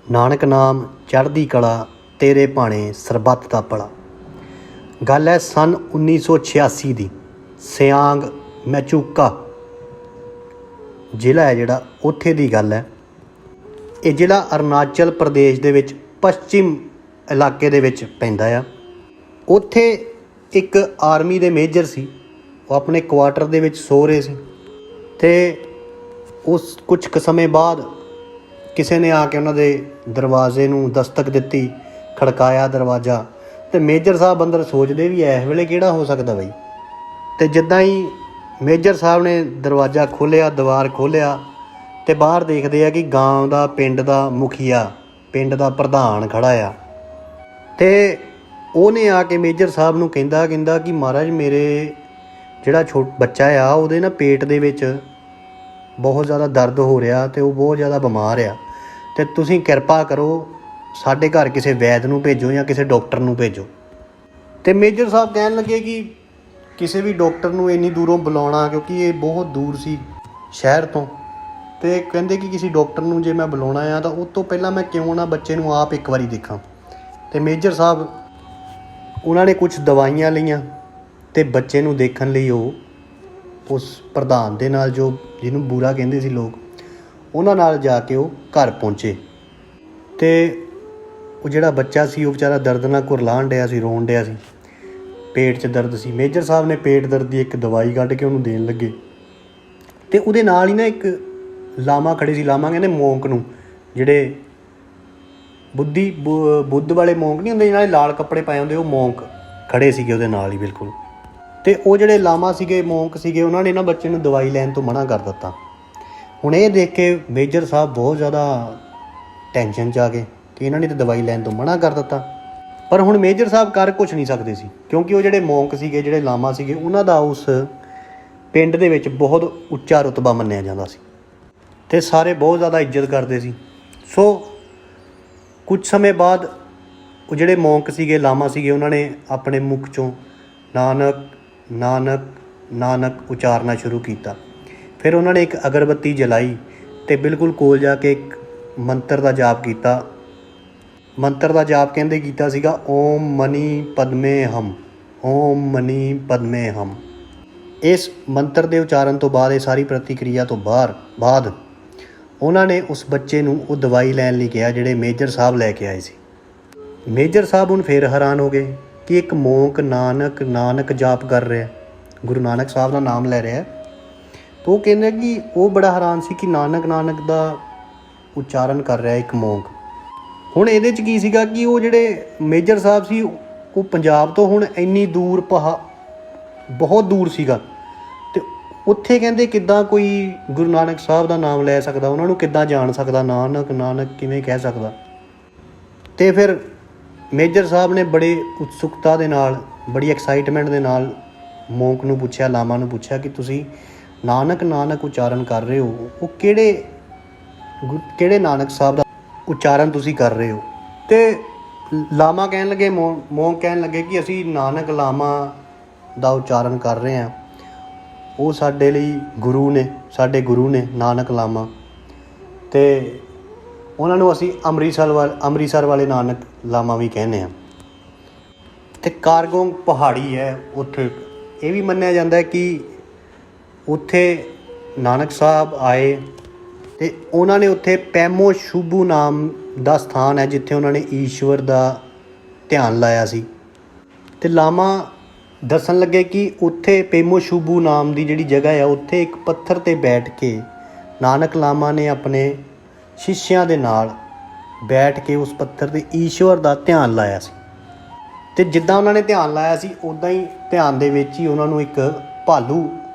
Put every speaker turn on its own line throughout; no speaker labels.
ਨਾਨਕ ਨਾਮ ਚੜ੍ਹਦੀ ਕਲਾ ਤੇਰੇ ਭਾਣੇ ਸਰਬੱਤ ਦਾ ਭਲਾ। ਗੱਲ ਹੈ ਸੰਨ 1986 ਦੀ। ਸਿਆਂਗ ਮੈਚੂਕਾ ਜ਼ਿਲ੍ਹਾ ਹੈ ਜਿਹੜਾ, ਉੱਥੇ ਦੀ ਗੱਲ ਹੈ। ਇਹ ਜ਼ਿਲ੍ਹਾ ਅਰੁਣਾਚਲ ਪ੍ਰਦੇਸ਼ ਦੇ ਵਿੱਚ ਪੱਛਮ ਇਲਾਕੇ ਦੇ ਵਿੱਚ ਪੈਂਦਾ ਆ। ਉੱਥੇ ਇੱਕ ਆਰਮੀ ਦੇ ਮੇਜਰ ਸੀ, ਉਹ ਆਪਣੇ ਕੁਆਟਰ ਦੇ ਵਿੱਚ ਸੋ ਰਹੇ ਸੀ ਅਤੇ ਉਸ ਕੁਝ ਕੁ ਸਮੇਂ ਬਾਅਦ ਕਿਸੇ ਨੇ ਆ ਕੇ ਉਹਨਾਂ ਦੇ ਦਰਵਾਜ਼ੇ ਨੂੰ ਦਸਤਕ ਦਿੱਤੀ, ਖੜਕਾਇਆ ਦਰਵਾਜ਼ਾ, ਅਤੇ ਮੇਜਰ ਸਾਹਿਬ ਅੰਦਰ ਸੋਚਦੇ ਵੀ ਇਸ ਵੇਲੇ ਕਿਹੜਾ ਹੋ ਸਕਦਾ ਬਈ। ਅਤੇ ਜਿੱਦਾਂ ਹੀ ਮੇਜਰ ਸਾਹਿਬ ਨੇ ਦਰਵਾਜ਼ਾ ਖੋਲ੍ਹਿਆ, ਦੀਵਾਰ ਖੋਲ੍ਹਿਆ, ਅਤੇ ਬਾਹਰ ਦੇਖਦੇ ਆ ਕਿ ਗਾਂਵ ਦਾ, ਪਿੰਡ ਦਾ ਮੁਖੀਆ, ਪਿੰਡ ਦਾ ਪ੍ਰਧਾਨ ਖੜ੍ਹਾ ਆ। ਅਤੇ ਉਹਨੇ ਆ ਕੇ ਮੇਜਰ ਸਾਹਿਬ ਨੂੰ ਕਹਿੰਦਾ ਕਿ ਮਹਾਰਾਜ ਮੇਰੇ ਜਿਹੜਾ ਬੱਚਾ ਆ ਉਹਦੇ ਨਾ ਪੇਟ ਦੇ ਵਿੱਚ ਬਹੁਤ ਜ਼ਿਆਦਾ ਦਰਦ ਹੋ ਰਿਹਾ ਅਤੇ ਉਹ ਬਹੁਤ ਜ਼ਿਆਦਾ ਬਿਮਾਰ ਆ, ਅਤੇ ਤੁਸੀਂ ਕਿਰਪਾ ਕਰੋ ਸਾਡੇ ਘਰ ਕਿਸੇ ਵੈਦ ਨੂੰ ਭੇਜੋ ਜਾਂ ਕਿਸੇ ਡਾਕਟਰ ਨੂੰ ਭੇਜੋ। ਅਤੇ ਮੇਜਰ ਸਾਹਿਬ ਕਹਿਣ ਲੱਗੇ ਕਿ ਕਿਸੇ ਵੀ ਡਾਕਟਰ ਨੂੰ ਇੰਨੀ ਦੂਰੋਂ ਬੁਲਾਉਣਾ, ਕਿਉਂਕਿ ਇਹ ਬਹੁਤ ਦੂਰ ਸੀ ਸ਼ਹਿਰ ਤੋਂ, ਅਤੇ ਕਹਿੰਦੇ ਕਿ ਕਿਸੇ ਡਾਕਟਰ ਨੂੰ ਜੇ ਮੈਂ ਬੁਲਾਉਣਾ ਆ ਤਾਂ ਉਸ ਤੋਂ ਪਹਿਲਾਂ ਮੈਂ ਕਿਉਂ ਨਾ ਬੱਚੇ ਨੂੰ ਆਪ ਇੱਕ ਵਾਰੀ ਦੇਖਾਂ। ਅਤੇ ਮੇਜਰ ਸਾਹਿਬ ਉਹਨਾਂ ਨੇ ਕੁਛ ਦਵਾਈਆਂ ਲਈਆਂ ਅਤੇ ਬੱਚੇ ਨੂੰ ਦੇਖਣ ਲਈ ਉਹ ਉਸ ਪ੍ਰਧਾਨ ਦੇ ਨਾਲ, ਜੋ ਜਿਹਨੂੰ ਬੂਰਾ ਕਹਿੰਦੇ ਸੀ ਲੋਕ, ਉਹਨਾਂ ਨਾਲ ਜਾ ਕੇ ਉਹ ਘਰ ਪਹੁੰਚੇ। ਅਤੇ ਉਹ ਜਿਹੜਾ ਬੱਚਾ ਸੀ ਉਹ ਵਿਚਾਰਾ ਦਰਦ ਨਾਲ ਕੁਰਲਾਉਣ ਡਿਆ ਸੀ, ਰੋਣ ਡਿਆ ਸੀ, ਪੇਟ 'ਚ ਦਰਦ ਸੀ। ਮੇਜਰ ਸਾਹਿਬ ਨੇ ਪੇਟ ਦਰਦ ਦੀ ਇੱਕ ਦਵਾਈ ਕੱਢ ਕੇ ਉਹਨੂੰ ਦੇਣ ਲੱਗੇ, ਅਤੇ ਉਹਦੇ ਨਾਲ ਹੀ ਨਾ ਇੱਕ ਲਾਮਾ ਖੜੇ ਸੀ। ਲਾਮਾ ਕਹਿੰਦੇ ਮੌਂਕ ਨੂੰ, ਜਿਹੜੇ ਬੁੱਧ ਵਾਲੇ ਮੌਂਕ ਨਹੀਂ ਹੁੰਦੇ ਜਿਹਨਾਂ ਨੇ ਲਾਲ ਕੱਪੜੇ ਪਾਏ ਹੁੰਦੇ, ਉਹ ਮੌਂਕ ਖੜੇ ਸੀਗੇ ਉਹਦੇ ਨਾਲ ਹੀ ਬਿਲਕੁਲ। ਅਤੇ ਉਹ ਜਿਹੜੇ ਲਾਮਾ ਸੀਗੇ, ਮੌਂਕ ਸੀਗੇ, ਉਹਨਾਂ ਨੇ ਨਾ ਬੱਚੇ ਨੂੰ ਦਵਾਈ ਲੈਣ ਤੋਂ ਮਨ੍ਹਾ ਕਰ ਦਿੱਤਾ। ਹੁਣ ਇਹ ਦੇਖ ਕੇ ਮੇਜਰ ਸਾਹਿਬ ਬਹੁਤ ਜ਼ਿਆਦਾ ਟੈਨਸ਼ਨ 'ਚ ਆ ਗਏ ਕਿ ਇਹਨਾਂ ਨੇ ਤਾਂ ਦਵਾਈ ਲੈਣ ਤੋਂ ਮਨ੍ਹਾ ਕਰ ਦਿੱਤਾ। ਪਰ ਹੁਣ ਮੇਜਰ ਸਾਹਿਬ ਕਰ ਕੁਛ ਨਹੀਂ ਸਕਦੇ ਸੀ, ਕਿਉਂਕਿ ਉਹ ਜਿਹੜੇ ਮੌਂਕ ਸੀਗੇ, ਜਿਹੜੇ ਲਾਮਾ ਸੀਗੇ, ਉਹਨਾਂ ਦਾ ਉਸ ਪਿੰਡ ਦੇ ਵਿੱਚ ਬਹੁਤ ਉੱਚਾ ਰੁਤਬਾ ਮੰਨਿਆ ਜਾਂਦਾ ਸੀ ਅਤੇ ਸਾਰੇ ਬਹੁਤ ਜ਼ਿਆਦਾ ਇੱਜ਼ਤ ਕਰਦੇ ਸੀ। ਸੋ ਕੁਝ ਸਮੇਂ ਬਾਅਦ ਉਹ ਜਿਹੜੇ ਮੌਂਕ ਸੀਗੇ, ਲਾਮਾ ਸੀਗੇ, ਉਹਨਾਂ ਨੇ ਆਪਣੇ ਮੁਖ 'ਚੋਂ ਨਾਨਕ ਨਾਨਕ ਨਾਨਕ ਉਚਾਰਨਾ ਸ਼ੁਰੂ ਕੀਤਾ। ਫਿਰ ਉਹਨਾਂ ਨੇ ਇੱਕ ਅਗਰਬੱਤੀ ਜਲਾਈ ਅਤੇ ਬਿਲਕੁਲ ਕੋਲ ਜਾ ਕੇ ਇੱਕ ਮੰਤਰ ਦਾ ਜਾਪ ਕੀਤਾ। ਮੰਤਰ ਦਾ ਜਾਪ ਕਹਿੰਦੇ ਕੀਤਾ ਸੀਗਾ, ਓਮ ਮਨੀ ਪਦਮੇ ਹਮ, ਓਮ ਮਨੀ ਪਦਮੇ ਹਮ। ਇਸ ਮੰਤਰ ਦੇ ਉਚਾਰਨ ਤੋਂ ਬਾਅਦ, ਇਹ ਸਾਰੀ ਪ੍ਰਤੀਕਿਰਿਆ ਤੋਂ ਬਾਅਦ ਉਹਨਾਂ ਨੇ ਉਸ ਬੱਚੇ ਨੂੰ ਉਹ ਦਵਾਈ ਲੈਣ ਲਈ ਕਿਹਾ ਜਿਹੜੇ ਮੇਜਰ ਸਾਹਿਬ ਲੈ ਕੇ ਆਏ ਸੀ। ਮੇਜਰ ਸਾਹਿਬ ਹੁਣ ਫਿਰ ਹੈਰਾਨ ਹੋ ਗਏ ਕਿ ਇੱਕ ਮੌਂਕ ਨਾਨਕ ਨਾਨਕ ਜਾਪ ਕਰ ਰਿਹਾ, ਗੁਰੂ ਨਾਨਕ ਸਾਹਿਬ ਦਾ ਨਾਮ ਲੈ ਰਿਹਾ। ਤਾਂ ਉਹ ਕਹਿੰਦੇ ਕਿ ਉਹ ਬੜਾ ਹੈਰਾਨ ਸੀ ਕਿ ਨਾਨਕ ਨਾਨਕ ਦਾ ਉਚਾਰਨ ਕਰ ਰਿਹਾ ਇੱਕ ਮੌਂਕ। ਹੁਣ ਇਹਦੇ 'ਚ ਕੀ ਸੀਗਾ ਕਿ ਉਹ ਜਿਹੜੇ ਮੇਜਰ ਸਾਹਿਬ ਸੀ ਉਹ ਪੰਜਾਬ ਤੋਂ ਹੁਣ ਇੰਨੀ ਦੂਰ ਬਹੁਤ ਦੂਰ ਸੀਗਾ, ਅਤੇ ਉੱਥੇ ਕਹਿੰਦੇ ਕਿੱਦਾਂ ਕੋਈ ਗੁਰੂ ਨਾਨਕ ਸਾਹਿਬ ਦਾ ਨਾਮ ਲੈ ਸਕਦਾ, ਉਹਨਾਂ ਨੂੰ ਕਿੱਦਾਂ ਜਾਣ ਸਕਦਾ, ਨਾਨਕ ਨਾਨਕ ਕਿਵੇਂ ਕਹਿ ਸਕਦਾ। ਅਤੇ ਫਿਰ ਮੇਜਰ ਸਾਹਿਬ ਨੇ ਬੜੇ ਉਤਸੁਕਤਾ ਦੇ ਨਾਲ, ਬੜੀ ਐਕਸਾਈਟਮੈਂਟ ਦੇ ਨਾਲ ਮੌਂਕ ਨੂੰ ਪੁੱਛਿਆ, ਲਾਮਾ ਨੂੰ ਪੁੱਛਿਆ ਕਿ ਤੁਸੀਂ ਨਾਨਕ ਨਾਨਕ ਉਚਾਰਨ ਕਰ ਰਹੇ ਹੋ, ਉਹ ਕਿਹੜੇ ਨਾਨਕ ਸਾਹਿਬ ਦਾ ਉਚਾਰਨ ਤੁਸੀਂ ਕਰ ਰਹੇ ਹੋ। ਅਤੇ ਲਾਮਾ ਕਹਿਣ ਲੱਗੇ, ਮੌਂਕ ਕਹਿਣ ਲੱਗੇ ਕਿ ਅਸੀਂ ਨਾਨਕ ਲਾਮਾ ਦਾ ਉਚਾਰਨ ਕਰ ਰਹੇ ਹਾਂ, ਉਹ ਸਾਡੇ ਲਈ ਗੁਰੂ ਨੇ, ਸਾਡੇ ਗੁਰੂ ਨੇ ਨਾਨਕ ਲਾਮਾ, ਅਤੇ ਉਹਨਾਂ ਨੂੰ ਅਸੀਂ ਅੰਮ੍ਰਿਤਸਰ ਵਾਲੇ ਨਾਨਕ ਲਾਮਾ ਵੀ ਕਹਿੰਦੇ ਹਾਂ। ਅਤੇ ਕਾਰਗੋਂਗ ਪਹਾੜੀ ਹੈ ਉੱਥੇ, ਇਹ ਵੀ ਮੰਨਿਆ ਜਾਂਦਾ ਕਿ ਉੱਥੇ ਨਾਨਕ ਸਾਹਿਬ ਆਏ ਅਤੇ ਉਹਨਾਂ ਨੇ ਉੱਥੇ ਪੈਮੋ ਸ਼ੁਭੂ ਨਾਮ ਦਾ ਸਥਾਨ ਹੈ ਜਿੱਥੇ ਉਹਨਾਂ ਨੇ ਈਸ਼ਵਰ ਦਾ ਧਿਆਨ ਲਾਇਆ ਸੀ। ਅਤੇ ਲਾਮਾ ਦੱਸਣ ਲੱਗੇ ਕਿ ਉੱਥੇ ਪੈਮੋ ਸ਼ੁਭੂ ਨਾਮ ਦੀ ਜਿਹੜੀ ਜਗ੍ਹਾ ਆ, ਉੱਥੇ ਇੱਕ ਪੱਥਰ 'ਤੇ ਬੈਠ ਕੇ ਨਾਨਕ ਲਾਮਾ ਨੇ ਆਪਣੇ ਸ਼ਿਸ਼ਿਆਂ ਦੇ ਨਾਲ ਬੈਠ ਕੇ ਉਸ ਪੱਥਰ 'ਤੇ ਈਸ਼ਵਰ ਦਾ ਧਿਆਨ ਲਾਇਆ ਸੀ। ਅਤੇ ਜਿੱਦਾਂ ਉਹਨਾਂ ਨੇ ਧਿਆਨ ਲਾਇਆ ਸੀ, ਉੱਦਾਂ ਹੀ ਧਿਆਨ ਦੇ ਵਿੱਚ ਹੀ ਉਹਨਾਂ ਨੂੰ ਇੱਕ ਭਾਲੂ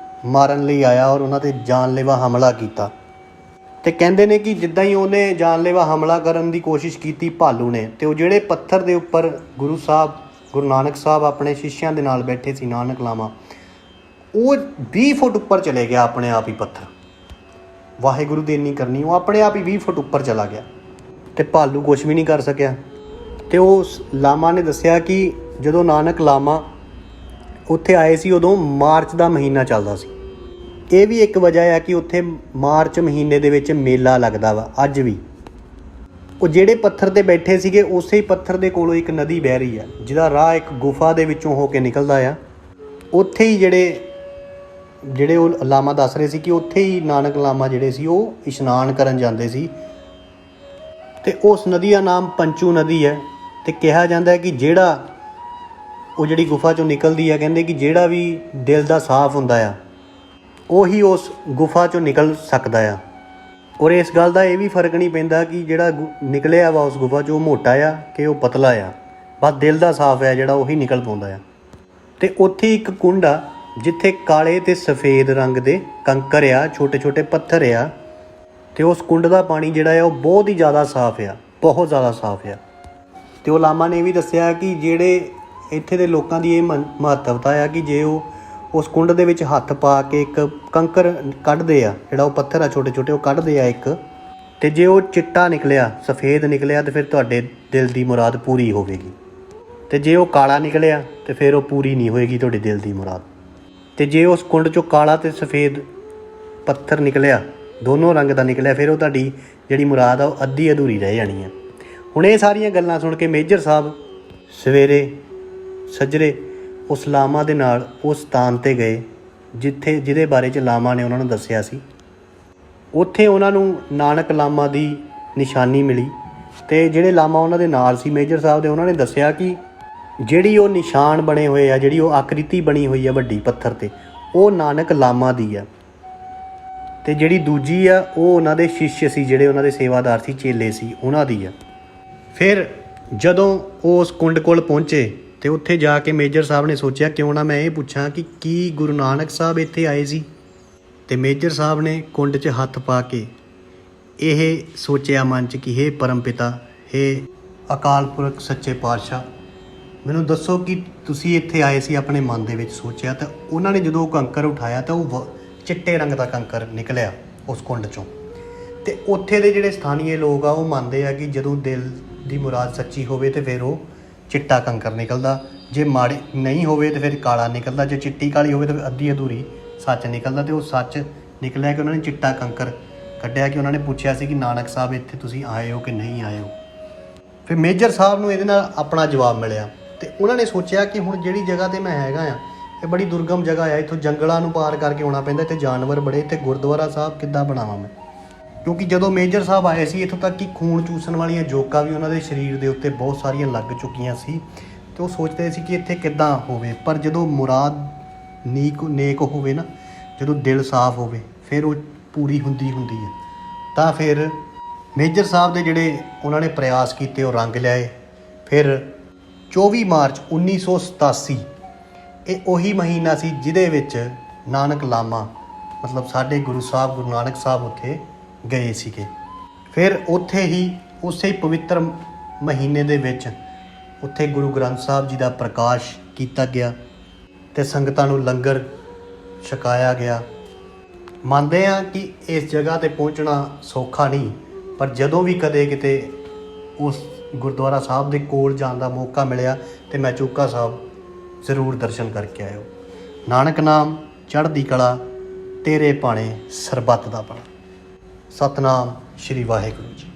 ਮਾਰਨ ਲਈ ਆਇਆ ਔਰ ਉਹਨਾਂ 'ਤੇ ਜਾਨਲੇਵਾ ਹਮਲਾ ਕੀਤਾ। ਅਤੇ ਕਹਿੰਦੇ ਨੇ ਕਿ ਜਿੱਦਾਂ ਹੀ ਉਹਨੇ ਜਾਨਲੇਵਾ ਹਮਲਾ ਕਰਨ ਦੀ ਕੋਸ਼ਿਸ਼ ਕੀਤੀ ਭਾਲੂ ਨੇ, ਅਤੇ ਉਹ ਜਿਹੜੇ ਪੱਥਰ ਦੇ ਉੱਪਰ ਗੁਰੂ ਨਾਨਕ ਸਾਹਿਬ ਆਪਣੇ ਸ਼ਿਸ਼ਿਆਂ ਦੇ ਨਾਲ ਬੈਠੇ ਸੀ, ਨਾਨਕ ਲਾਮਾ, ਉਹ 20 ਫੁੱਟ ਉੱਪਰ ਚਲੇ ਗਿਆ ਆਪਣੇ ਆਪ ਹੀ ਪੱਥਰ। ਵਾਹਿਗੁਰੂ ਦੀ ਇੰਨੀ ਕਰਨੀ, ਉਹ ਆਪਣੇ ਆਪ ਹੀ 20 ਫੁੱਟ ਉੱਪਰ ਚਲਾ ਗਿਆ ਅਤੇ ਭਾਲੂ ਕੁਛ ਵੀ ਨਹੀਂ ਕਰ ਸਕਿਆ। ਅਤੇ ਉਸ ਲਾਮਾ ਨੇ ਦੱਸਿਆ ਕਿ ਜਦੋਂ ਨਾਨਕ ਲਾਮਾ ਉੱਥੇ ਆਏ ਸੀ ਉਦੋਂ ਮਾਰਚ ਦਾ ਮਹੀਨਾ ਚੱਲਦਾ ਸੀ। ਇਹ ਵੀ ਇੱਕ ਵਜ੍ਹਾ ਆ ਕਿ ਉੱਥੇ ਮਾਰਚ ਮਹੀਨੇ ਦੇ ਵਿੱਚ ਮੇਲਾ ਲੱਗਦਾ ਵਾ ਅੱਜ ਵੀ। ਉਹ ਜਿਹੜੇ ਪੱਥਰ 'ਤੇ ਬੈਠੇ ਸੀਗੇ ਉਸੇ ਹੀ ਪੱਥਰ ਦੇ ਕੋਲੋਂ ਇੱਕ ਨਦੀ ਵਹਿ ਰਹੀ ਆ, ਜਿਹਦਾ ਰਾਹ ਇੱਕ ਗੁਫਾ ਦੇ ਵਿੱਚੋਂ ਹੋ ਕੇ ਨਿਕਲਦਾ ਆ। ਉੱਥੇ ਹੀ ਜਿਹੜੇ ਉਹ ਲਾਮਾ ਦੱਸ ਰਹੇ ਸੀ ਕਿ ਉੱਥੇ ਹੀ ਨਾਨਕ ਲਾਮਾ ਜਿਹੜੇ ਸੀ ਉਹ ਇਸ਼ਨਾਨ ਕਰਨ ਜਾਂਦੇ ਸੀ। ਅਤੇ ਉਸ ਨਦੀ ਦਾ ਨਾਮ ਪੰਚੂ ਨਦੀ ਹੈ। ਅਤੇ ਕਿਹਾ ਜਾਂਦਾ ਹੈ ਕਿ ਜਿਹੜੀ ਗੁਫਾ 'ਚੋਂ ਨਿਕਲਦੀ ਆ, ਕਹਿੰਦੇ ਕਿ ਜਿਹੜਾ ਵੀ ਦਿਲ ਦਾ ਸਾਫ਼ ਹੁੰਦਾ ਆ ਉਹੀ ਉਸ ਗੁਫਾ 'ਚੋਂ ਨਿਕਲ ਸਕਦਾ ਆ। ਔਰ ਇਸ ਗੱਲ ਦਾ ਇਹ ਵੀ ਫਰਕ ਨਹੀਂ ਪੈਂਦਾ ਕਿ ਜਿਹੜਾ ਨਿਕਲਿਆ ਵਾ ਉਸ ਗੁਫਾ 'ਚ ਉਹ ਮੋਟਾ ਆ ਕਿ ਉਹ ਪਤਲਾ ਆ, ਬਸ ਦਿਲ ਦਾ ਸਾਫ਼ ਹੈ ਜਿਹੜਾ ਉਹੀ ਨਿਕਲ ਪਾਉਂਦਾ ਆ। ਅਤੇ ਉੱਥੇ ਇੱਕ ਕੁੰਡ ਆ ਜਿੱਥੇ ਕਾਲੇ ਅਤੇ ਸਫੇਦ ਰੰਗ ਦੇ ਕੰਕਰ ਆ, ਛੋਟੇ ਛੋਟੇ ਪੱਥਰ ਆ। ਅਤੇ ਉਸ ਕੁੰਡ ਦਾ ਪਾਣੀ ਜਿਹੜਾ ਆ ਉਹ ਬਹੁਤ ਹੀ ਜ਼ਿਆਦਾ ਸਾਫ਼ ਆ, ਬਹੁਤ ਜ਼ਿਆਦਾ ਸਾਫ਼ ਆ। ਅਤੇ ਉਹ ਲਾਮਾ ਨੇ ਇਹ ਵੀ ਦੱਸਿਆ ਕਿ ਜਿਹੜੇ ਇੱਥੇ ਦੇ ਲੋਕਾਂ ਦੀ ਇਹ ਮਹੱਤਵਤਾ ਆ ਕਿ ਜੇ ਉਹ ਉਸ ਕੁੰਡ ਦੇ ਵਿੱਚ ਹੱਥ ਪਾ ਕੇ ਇੱਕ ਕੰਕਰ ਕੱਢਦੇ ਆ, ਜਿਹੜਾ ਉਹ ਪੱਥਰ ਆ ਛੋਟੇ ਛੋਟੇ ਉਹ ਕੱਢਦੇ ਆ ਇੱਕ, ਅਤੇ ਜੇ ਉਹ ਚਿੱਟਾ ਨਿਕਲਿਆ, ਸਫੇਦ ਨਿਕਲਿਆ ਤਾਂ ਫਿਰ ਤੁਹਾਡੇ ਦਿਲ ਦੀ ਮੁਰਾਦ ਪੂਰੀ ਹੋਵੇਗੀ। ਅਤੇ ਜੇ ਉਹ ਕਾਲਾ ਨਿਕਲਿਆ ਤਾਂ ਫਿਰ ਉਹ ਪੂਰੀ ਨਹੀਂ ਹੋਏਗੀ ਤੁਹਾਡੇ ਦਿਲ ਦੀ ਮੁਰਾਦ। ਅਤੇ ਜੇ ਉਸ ਕੁੰਡ 'ਚੋਂ ਕਾਲਾ ਅਤੇ ਸਫੇਦ ਪੱਥਰ ਨਿਕਲਿਆ, ਦੋਨੋਂ ਰੰਗ ਦਾ ਨਿਕਲਿਆ, ਫਿਰ ਉਹ ਤੁਹਾਡੀ ਜਿਹੜੀ ਮੁਰਾਦ ਆ ਉਹ ਅੱਧੀ ਅਧੂਰੀ ਰਹਿ ਜਾਣੀ ਆ। ਹੁਣ ਇਹ ਸਾਰੀਆਂ ਗੱਲਾਂ ਸੁਣ ਕੇ ਮੇਜਰ ਸਾਹਿਬ ਸਵੇਰੇ ਸੱਜਰੇ ਉਸ ਲਾਮਾ ਦੇ ਨਾਲ ਉਸ ਸਥਾਨ 'ਤੇ ਗਏ ਜਿਹਦੇ ਬਾਰੇ 'ਚ ਲਾਮਾ ਨੇ ਉਹਨਾਂ ਨੂੰ ਦੱਸਿਆ ਸੀ। ਉੱਥੇ ਉਹਨਾਂ ਨੂੰ ਨਾਨਕ ਲਾਮਾ ਦੀ ਨਿਸ਼ਾਨੀ ਮਿਲੀ। ਅਤੇ ਜਿਹੜੇ ਲਾਮਾ ਉਹਨਾਂ ਦੇ ਨਾਲ ਸੀ ਮੇਜਰ ਸਾਹਿਬ ਦੇ, ਉਹਨਾਂ ਨੇ ਦੱਸਿਆ ਕਿ ਜਿਹੜੀ ਉਹ ਨਿਸ਼ਾਨ ਬਣੇ ਹੋਏ ਆ, ਜਿਹੜੀ ਉਹ ਆਕ੍ਰਿਤੀ ਬਣੀ ਹੋਈ ਆ ਵੱਡੀ ਪੱਥਰ 'ਤੇ, ਉਹ ਨਾਨਕ ਲਾਮਾ ਦੀ ਆ। ਅਤੇ ਜਿਹੜੀ ਦੂਜੀ ਆ ਉਹ ਉਹਨਾਂ ਦੇ ਸ਼ਿਸ਼ਯ ਸੀ, ਜਿਹੜੇ ਉਹਨਾਂ ਦੇ ਸੇਵਾਦਾਰ ਸੀ, ਚੇਲੇ ਸੀ, ਉਹਨਾਂ ਦੀ ਆ। ਫਿਰ ਜਦੋਂ ਉਹ ਉਸ ਕੁੰਡ ਕੋਲ ਪਹੁੰਚੇ ਅਤੇ ਉੱਥੇ ਜਾ ਕੇ ਮੇਜਰ ਸਾਹਿਬ ਨੇ ਸੋਚਿਆ ਕਿਉਂ ਨਾ ਮੈਂ ਇਹ ਪੁੱਛਾਂ ਕਿ ਕੀ ਗੁਰੂ ਨਾਨਕ ਸਾਹਿਬ ਇੱਥੇ ਆਏ ਸੀ। ਅਤੇ ਮੇਜਰ ਸਾਹਿਬ ਨੇ ਕੁੰਡ 'ਚ ਹੱਥ ਪਾ ਕੇ ਇਹ ਸੋਚਿਆ ਮਨ 'ਚ ਕਿ ਹੇ ਪਰਮ ਪਿਤਾ, ਹੇ ਅਕਾਲ ਪੁਰਖ ਸੱਚੇ ਪਾਤਸ਼ਾਹ, ਮੈਨੂੰ ਦੱਸੋ ਕਿ ਤੁਸੀਂ ਇੱਥੇ ਆਏ ਸੀ। ਆਪਣੇ ਮਨ ਦੇ ਵਿੱਚ ਸੋਚਿਆ ਤਾਂ ਉਹਨਾਂ ਨੇ ਜਦੋਂ ਉਹ ਕੰਕਰ ਉਠਾਇਆ ਤਾਂ ਉਹ ਚਿੱਟੇ ਰੰਗ ਦਾ ਕੰਕਰ ਨਿਕਲਿਆ ਉਸ ਕੁੰਡ 'ਚੋਂ। ਅਤੇ ਉੱਥੇ ਦੇ ਜਿਹੜੇ ਸਥਾਨੀਏ ਲੋਕ ਆ ਉਹ ਮੰਨਦੇ ਆ ਕਿ ਜਦੋਂ ਦਿਲ ਦੀ ਮੁਰਾਦ ਸੱਚੀ ਹੋਵੇ ਤਾਂ ਫਿਰ ਉਹ ਚਿੱਟਾ ਕੰਕਰ ਨਿਕਲਦਾ, ਜੇ ਮਾੜੀ ਨਹੀਂ ਹੋਵੇ ਤਾਂ ਫਿਰ ਕਾਲਾ ਨਿਕਲਦਾ, ਜੇ ਚਿੱਟੀ ਕਾਲੀ ਹੋਵੇ ਤਾਂ ਅੱਧੀ ਅਧੂਰੀ ਸੱਚ ਨਿਕਲਦਾ। ਅਤੇ ਉਹ ਸੱਚ ਨਿਕਲਿਆ ਕਿ ਉਹਨਾਂ ਨੇ ਚਿੱਟਾ ਕੰਕਰ ਕੱਢਿਆ। ਕਿ ਉਹਨਾਂ ਨੇ ਪੁੱਛਿਆ ਸੀ ਕਿ ਨਾਨਕ ਸਾਹਿਬ ਇੱਥੇ ਤੁਸੀਂ ਆਏ ਹੋ ਕਿ ਨਹੀਂ ਆਏ ਹੋ। ਫਿਰ ਮੇਜਰ ਸਾਹਿਬ ਨੂੰ ਇਹਦੇ ਨਾਲ ਆਪਣਾ ਜਵਾਬ ਮਿਲਿਆ ਅਤੇ ਉਹਨਾਂ ਨੇ ਸੋਚਿਆ ਕਿ ਹੁਣ ਜਿਹੜੀ ਜਗ੍ਹਾ 'ਤੇ ਮੈਂ ਹੈਗਾ ਆ ਇਹ ਬੜੀ ਦੁਰਗਮ ਜਗ੍ਹਾ ਆ, ਇੱਥੋਂ ਜੰਗਲਾਂ ਨੂੰ ਪਾਰ ਕਰਕੇ ਆਉਣਾ ਪੈਂਦਾ, ਇੱਥੇ ਜਾਨਵਰ ਬੜੇ, ਇੱਥੇ ਗੁਰਦੁਆਰਾ ਸਾਹਿਬ ਕਿੱਦਾਂ ਬਣਾਵਾਂ ਮੈਂ। ਕਿਉਂਕਿ ਜਦੋਂ ਮੇਜਰ ਸਾਹਿਬ ਆਏ ਸੀ ਇੱਥੋਂ ਤੱਕ ਕਿ ਖੂਨ ਚੂਸਣ ਵਾਲੀਆਂ ਜੋਕਾਂ ਵੀ ਉਹਨਾਂ ਦੇ ਸਰੀਰ ਦੇ ਉੱਤੇ ਬਹੁਤ ਸਾਰੀਆਂ ਲੱਗ ਚੁੱਕੀਆਂ ਸੀ। ਅਤੇ ਉਹ ਸੋਚਦੇ ਸੀ ਕਿ ਇੱਥੇ ਕਿੱਦਾਂ ਹੋਵੇ। ਪਰ ਜਦੋਂ ਮੁਰਾਦ ਨੇਕ ਹੋਵੇ ਨਾ, ਜਦੋਂ ਦਿਲ ਸਾਫ਼ ਹੋਵੇ, ਫਿਰ ਉਹ ਪੂਰੀ ਹੁੰਦੀ ਹੈ। ਤਾਂ ਫਿਰ ਮੇਜਰ ਸਾਹਿਬ ਦੇ ਜਿਹੜੇ ਉਹਨਾਂ ਨੇ ਪ੍ਰਯਾਸ ਕੀਤੇ ਉਹ ਰੰਗ ਲਿਆਏ। ਫਿਰ 24 ਮਾਰਚ 1987 ਇਹ ਉਹੀ ਮਹੀਨਾ ਸੀ ਜਿਹਦੇ ਵਿੱਚ ਨਾਨਕ ਲਾਮਾ ਮਤਲਬ ਸਾਡੇ ਗੁਰੂ ਨਾਨਕ ਸਾਹਿਬ ਉੱਥੇ ਗਏ ਸੀਗੇ। ਫਿਰ ਉੱਥੇ ਹੀ ਉਸੇ ਪਵਿੱਤਰ ਮਹੀਨੇ ਦੇ ਵਿੱਚ ਉੱਥੇ ਗੁਰੂ ਗ੍ਰੰਥ ਸਾਹਿਬ ਜੀ ਦਾ ਪ੍ਰਕਾਸ਼ ਕੀਤਾ ਗਿਆ ਅਤੇ ਸੰਗਤਾਂ ਨੂੰ ਲੰਗਰ ਛਕਾਇਆ ਗਿਆ। ਮੰਨਦੇ ਹਾਂ ਕਿ ਇਸ ਜਗ੍ਹਾ 'ਤੇ ਪਹੁੰਚਣਾ ਸੌਖਾ ਨਹੀਂ, ਪਰ ਜਦੋਂ ਵੀ ਕਦੇ ਕਿਤੇ ਉਸ ਗੁਰਦੁਆਰਾ ਸਾਹਿਬ ਦੇ ਕੋਲ ਜਾਣ ਦਾ ਮੌਕਾ ਮਿਲਿਆ ਅਤੇ ਮੈਚੂਕਾ ਸਾਹਿਬ ਜ਼ਰੂਰ ਦਰਸ਼ਨ ਕਰਕੇ ਆਇਓ। ਨਾਨਕ ਨਾਮ ਚੜ੍ਹਦੀ ਕਲਾ, ਤੇਰੇ ਭਾਣੇ ਸਰਬੱਤ ਦਾ ਭਲਾ। ਸਤਿਨਾਮ ਸ਼੍ਰੀ ਵਾਹਿਗੁਰੂ ਜੀ।